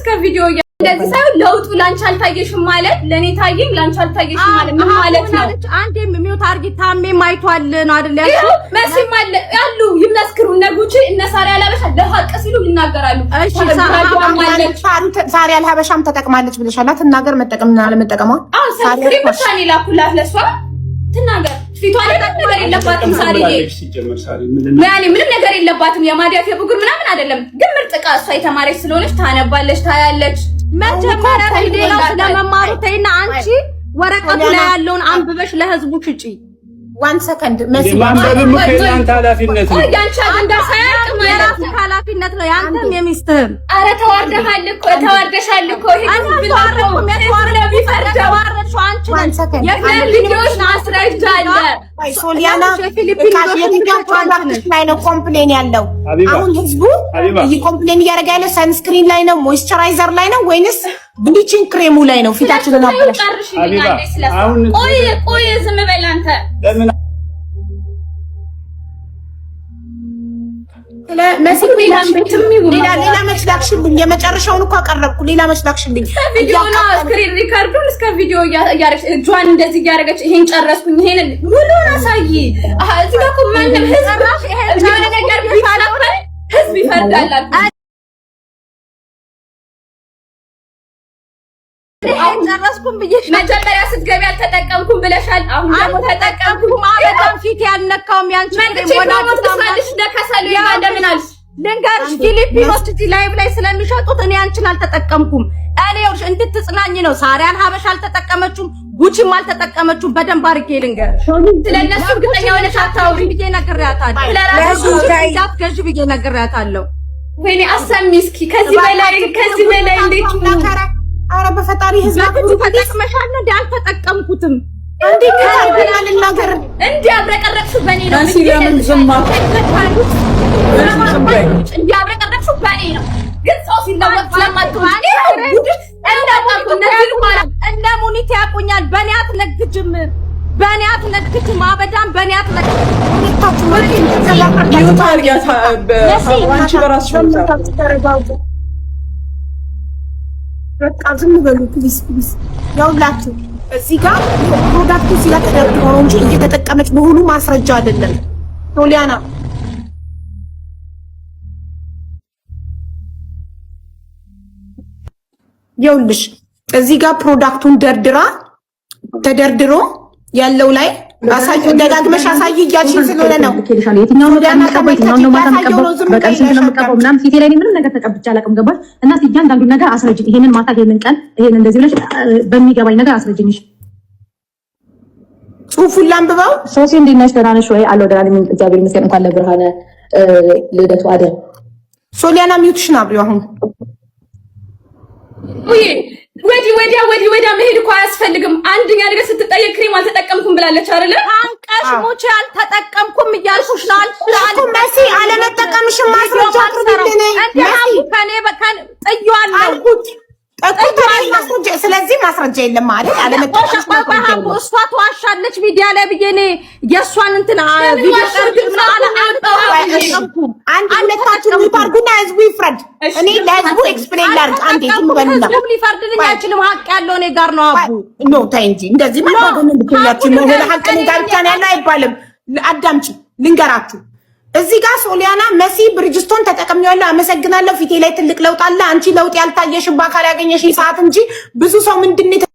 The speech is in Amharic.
እስከ ቪዲዮ እንደዚህ ሳይሆን ለውጡ ላንቺ አልታየሽም ማለት ለኔ ታየኝ ላንቺ አልታየሽም ማለት ምን ማለት ነው? አንዴ ሚውት አርጊ ታሜ ማይቷል ነው አይደል? ያለው መሲም አለ ያሉ ይመስክሩ ነጉቺ እነ ሳሪያ ለበሻ ለሐቅ ሲሉ ይናገራሉ። እሺ ሳሪያ ለሀበሻም ተጠቅማለች ብለሻል። ትናገር መጠቀምና አለመጠቀሟ ሳሪያ ብቻኔ ላኩላት ለሷ ትናገር ፊቷ ላይ ነገር የለባትም። ሳሪዬ ያኔ ምንም ነገር የለባትም። የማዲያት የብጉር ምናምን አይደለም። ግን ምርጥቃ እሷ የተማረች ስለሆነች ታነባለች፣ ታያለች። መጀመሪያ ሌላው ስለመማሩ ተይና አንቺ ወረቀቱ ላይ ያለውን አንብበሽ ለህዝቡ ሽጪ። 1 ሰከንድ መሲ ማንበብም ከእናንተ ኃላፊነት ነው። ያንቺ እንዳሳያቅ ማለት ኃላፊነት ነው ያንተም የሚስትህም። አረ ተዋርደሃል እኮ ተዋርደሻል እኮ ይሄ ተዋርደኩም የተዋርደው ቢፈርደው አንቺ የፊሊፒኖች ማስረጃ አለ። ሶሊያና ላይ ነው ኮምፕሌን ያለው። አሁን ህዝቡ ኮምፕሌን እያደረገ ያለው ሰንስክሪን ላይ ነው፣ ሞይስቸራይዘር ላይ ነው ወይንስ ብሊቺንግ ክሬሙ ላይ ነው? ፊታችንን አበላሽ። ቆይ ዝም በል አንተ። ሌላ መችላክሽልኝ የመጨረሻውን እኮ አቀረብኩ። ሌላ መችላክሽልኝ ቪዲዮና ስክሪን ሪካርዱን እስከ ቪዲዮ እያደረግሽ እጇን እንደዚህ እያደረገች ይሄን ጨረስኩኝ። ይሄን ሙሉውን አሳይ። እዚህ ጋር እኮ ማንም ህዝብ የሆነ ነገር ቢፋላፈ ህዝብ ይፈርዳል። ጨረስኩም ብዬሽ መጀመሪያ ስትገቢ አልተጠቀምኩም ብለሻል። አሁን ደግሞ ተጠቀምኩም። አበጣም ፊት ያልነካውም ያንቺ ልንገርሽ ፊሊፒኖች እዚህ ላይቭ ላይ ስለሚሸጡት እኔ አንቺን አልተጠቀምኩም። እኔ ይኸውልሽ እንድትጽናኝ ነው። ሳሪያን ሀበሻ አልተጠቀመችውም፣ ጉቺም አልተጠቀመችውም። በደንብ አድርጌ ልንገርሽ። ስለነሱ እርግጠኛ ሆነሽ አታውሪ ብዬ ነግሬያታለሁ። ለራሱ እንዳትገዢ ብዬ ነግሬያታለሁ። ወይኔ አሰሚ እስኪ ከዚህ በላይ እንዴት ነው? አረ በፈጣሪ ህዝብ ተጠቅመሻል እንዴ? አልተጠቀምኩትም። እንዴ ከርብናል ነገር እንዴ አብረቀረቅሽ በኔ ነው። አንቺ ለምን ዝም አልሽ? እንዴ አብረቀረቅሽ በኔ ነው። ግን ሰው ሲለወጥ ስለማትሆን እንደ ሙኒት ያቁኛል። በኔ አትነግጅም፣ በኔ አትነግጅም፣ አበዳም በኔ አትነግጅም። አንቺ በራስሽ በቃ ዝም በሉ ፕሊዝ ፕሊዝ። ያውላችሁ እዚህ ጋር ፕሮዳክቱ እዚህ ጋር ተደርድሮ ነው እንጂ እየተጠቀመች መሆኑ ማስረጃ አይደለም። ሶሊያና ይኸውልሽ እዚህ ጋር ፕሮዳክቱን ተደርድሮ ያለው ላይ አሳይ፣ ደጋግመሽ አሳይ እያልሽኝ ስለሆነ ነው። የትኛው ነው የምትቀበው? የትኛው ነው ማታ የምትቀበው? በቀን ስንት ነው የምትቀበው? ምናምን ፊቴ ላይ ምንም ነገር ተቀብቼ አላውቅም። ገባሽ? እና እያንዳንዱን ነገር አስረጅኝ። ይሄንን ማታ፣ ይሄንን ቀን፣ ይሄን እንደዚህ ብለሽ በሚገባኝ ነገር አስረጅኝ። ጽሁፉን ላንብበው። ሶሲ እንዴት ነሽ? ደህና ነሽ ወይ? አለሁ ደህና ነኝ እግዚአብሔር ይመስገን። እንኳን ለብርሃነ ልደቱ አደረ። ሶሊያና ሚውትሽን አብሪው አሁን ወዲያ መሄድ እኮ አያስፈልግም። አንደኛ ነገር ስትጠየቅ ክሬም አልተጠቀምኩም ብላለች አይደለ? አንቀሽ ሙቼ አልተጠቀምኩም እያልኩሽ ነው። መሲ አለመጠቀምሽን ማስረጃ አቅርቢልኝ። ከኔ በከን ጥያለሁ። ስለዚህ ማስረጃ የለም ማለት አለመጠቀምሽ ነው። እሷ ተዋሻለች ሚዲያ ላይ ብዬ እኔ የእሷን እንትን ቪዲዮ ቀርግና አላጠምኩም። አንድ ሁለታችሁ ይታርጉና ህዝቡ ይፍረድ። እኔ ለህዝቡ ኤክስፕሌን ላድርግ። አንዴ ዝም በሉና ህዝቡ ሊፈርድልኝ አይችልም። ሀቅ ያለው እኔ ጋር ነው። አቡ ኖ ታይ እንጂ እንደዚህ ማለት ነው። ልክላችሁ ነው። ሀቅ እኔ ጋር ብቻ ነው ያለው አይባልም። አዳምጪ ልንገራችሁ። እዚህ ጋር ሶሊያና መሲ ብሪጅስቶን ተጠቅሜዋለሁ፣ አመሰግናለሁ፣ ፊቴ ላይ ትልቅ ለውጥ አለ። አንቺ ለውጥ ያልታየሽ በአካል ያገኘሽ ሰዓት እንጂ ብዙ ሰው ምንድነው